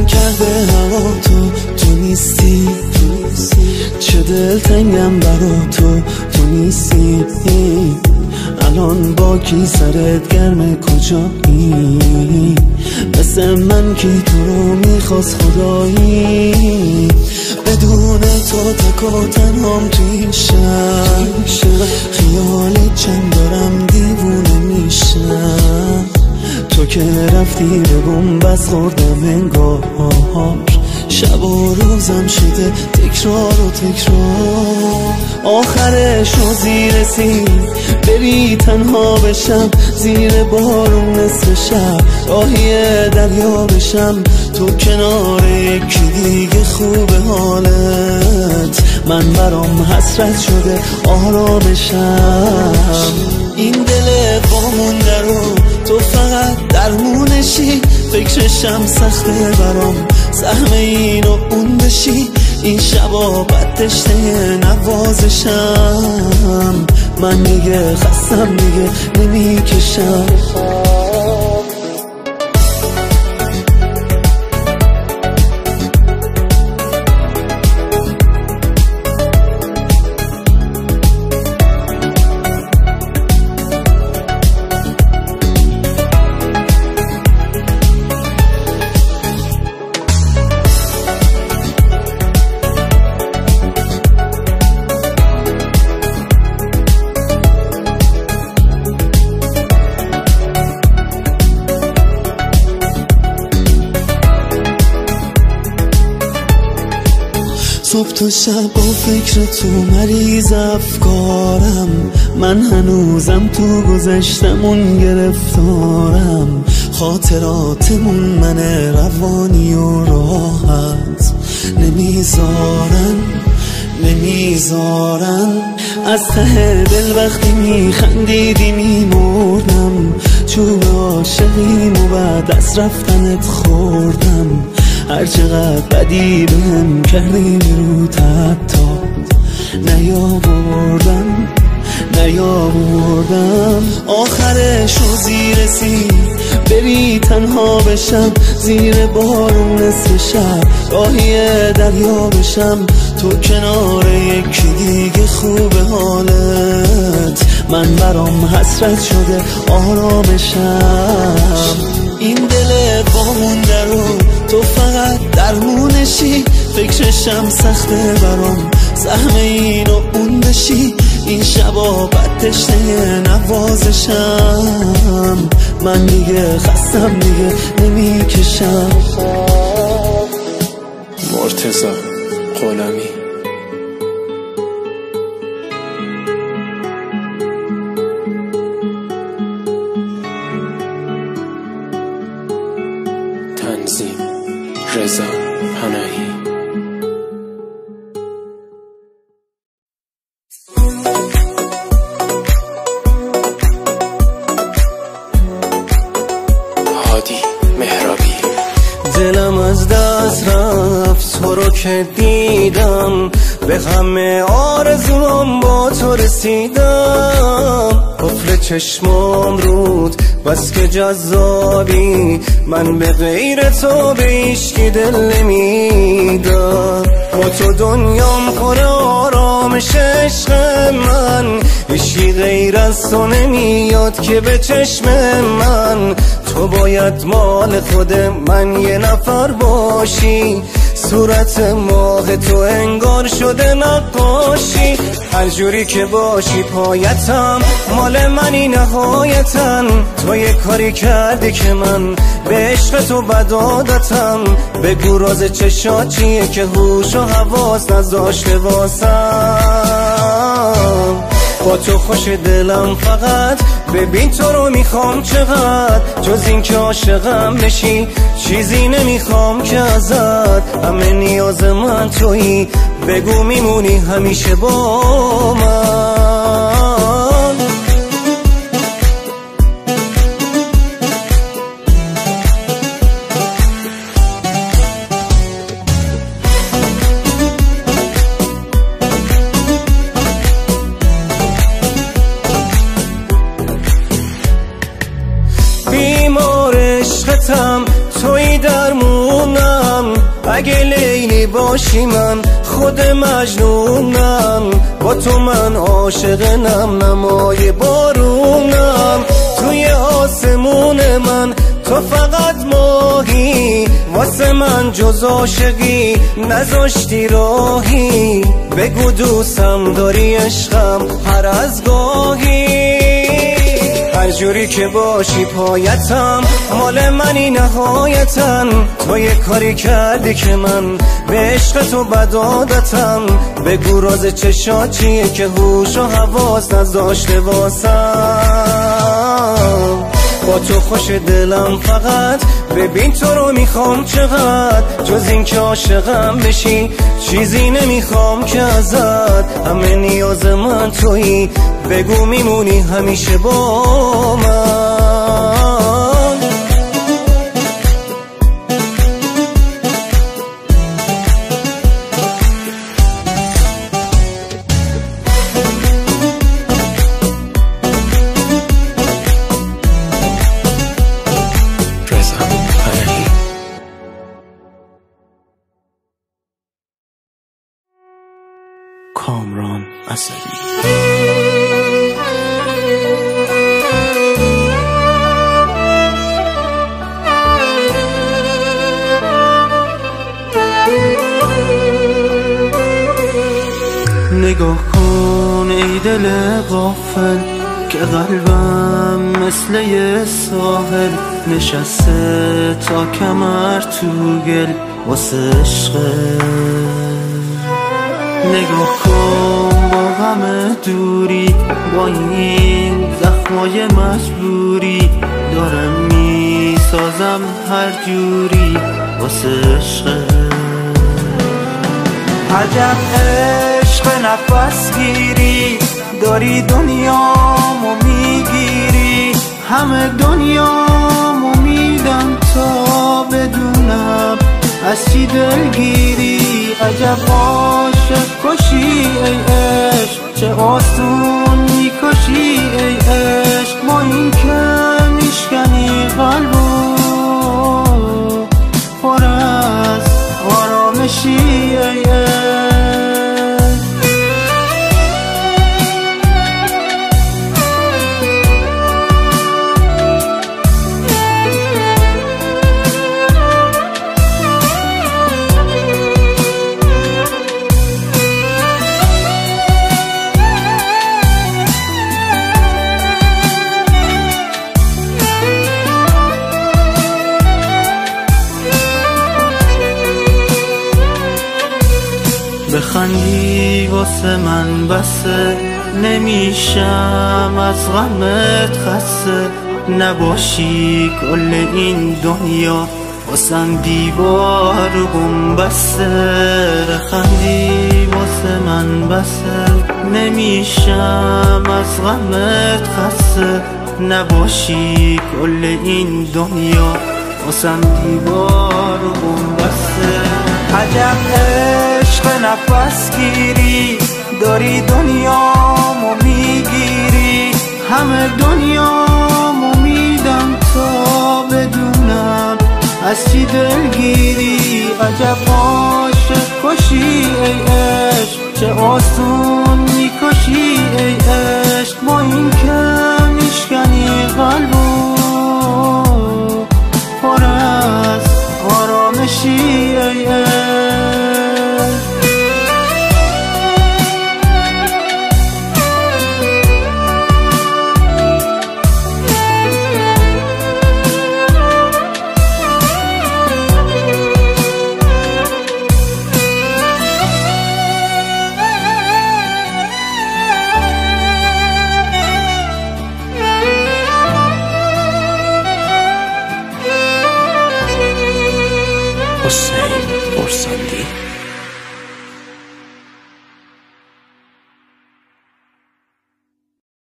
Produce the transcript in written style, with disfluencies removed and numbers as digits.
کرده هوا تو نیستی، چه دلتنگم برا تو نیستی. الان با کی سرت گرمه کجایی؟ مثل من کی تو رو میخواست خدایی؟ بدون تو تک و تنهام تو این شهر، خیال چند دارم دیوونه میشم. تو که رفتی بگم بس خوردم انگار، شب و روزم شده تکرار و تکرار. آخرش روزی رسید بری تنها بشم، زیر بارون نصف شب راهی دریا بشم. تو کنار یکی دیگه خوبه حالت، من برام حسرت شده آرامشم. این دل وامونده رو تو فقط درمونشی، فکرشم سخته برام سهم این و اون بشی. این شبا بد تشنه نوازشم، من دیگه خستم دیگه نمیکشم. صبح تا شب با فکر تو مریض افکارم، من هنوزم تو گذشتمون گرفتارم. خاطراتمون من روانی و راحت نمیذارن. از ته دل وقتی میخندیدی میمردم، چوب عاشقیم و بعد از رفتنت خوردم. هر چقدر بدی بهم کردی رو حتی نیاوردم. آخرش روزی رسید بری تنها بشم، زیر بارون نصف شب راهی دریا بشم. تو کنار یکی دیگه خوبه حالت، من برام حسرت شده آرامشم. این دل وامونده رو تو فقط درمونشی، فکرشم سخته برام سهم این و اون بشی. این شبا بد تشنه نوازشم، من دیگه خستم دیگه نمیکشم. مرتضی غلامی. تنظیم رضا پناهی. دلم از دست رفت تو رو که دیدم، به همه آرزوام با تو رسیدم. قفل چشمام رود بس که جذابی، من به غیر تو به هیچکی دل نمیدم. با تو دنیام پر آرامش عشق من، هیچی غیر از تو نمیاد که به چشم من. تو باید مال خود من یه نفر باشی، صورت ماه تو انگار شده نقاشی. هر جوری که باشی پایتم، مال منی نهایتاً. تو یه کاری کردی که من به عشق تو بدادتم. بگو راز چشات چیه که هوش و حواس نذاشته واسم. با تو خوش دلم فقط، ببین تو رو میخوام چقدر. جز این که عاشقم بشی چیزی نمیخوام که ازت، همه نیاز من تویی. بگو میمونی همیشه با من. بیمار عشقتم توی درمونم، اگه لیلی باشی من خود مجنونم، با تو من عاشق نم نمای بارونم. توی آسمون من تو فقط ماهی، واسه من جز عاشقی نذاشتی راهی. بگو دوستم داری عشقم هر از گاهی، هر جوری که باشی پایتم، مال منی نهایتاً. تو یه کاری کردی که من به عشق تو بد عادتم. بگو راز چشات چیه که هوش و حواس نذاشته واسم. با تو خوش دلم فقط، ببین تو رو میخوام چقدر. جز این که عاشقم بشی چیزی نمیخوام که ازت. همه نیاز من تویی، بگو میمونی همیشه با من. کامران اسدی. نگاه کن ای دل غافل که قلبم مثل یه ساحل نشسته تا کمر تو گل واسه عشقه. نگاه کن با غم دوری، با این زخمای مجبوری دارم میسازم هر جوری واسه عشقه. عجب عشق نفس گیری، داری دنیامو میگیری. همه دنیامو میدم تا بدونم از چی دلگیری. عجب عاشق کشی ای عشق، چه آسون میکشی ای عشق. ما این که میشکنی قلبو پر از آرامشی ای عشق. بخندی واسه من بسه، نمیشم از غمت خسته. نباشی کل این دنیا واسم دیوار و بنبسته. بخندی واسه من بسه، نمیشم از غمت خسته. نباشی کل این دنیا واسم دیوار و بنبسته. عجب عشق نفس گیری، داری دنیامو میگیری. همه دنیامو میدم تا بدونم از چی دلگیری. عجب عاشق کشی ای عشق، چه آسون میکشی ای عشق. ما این که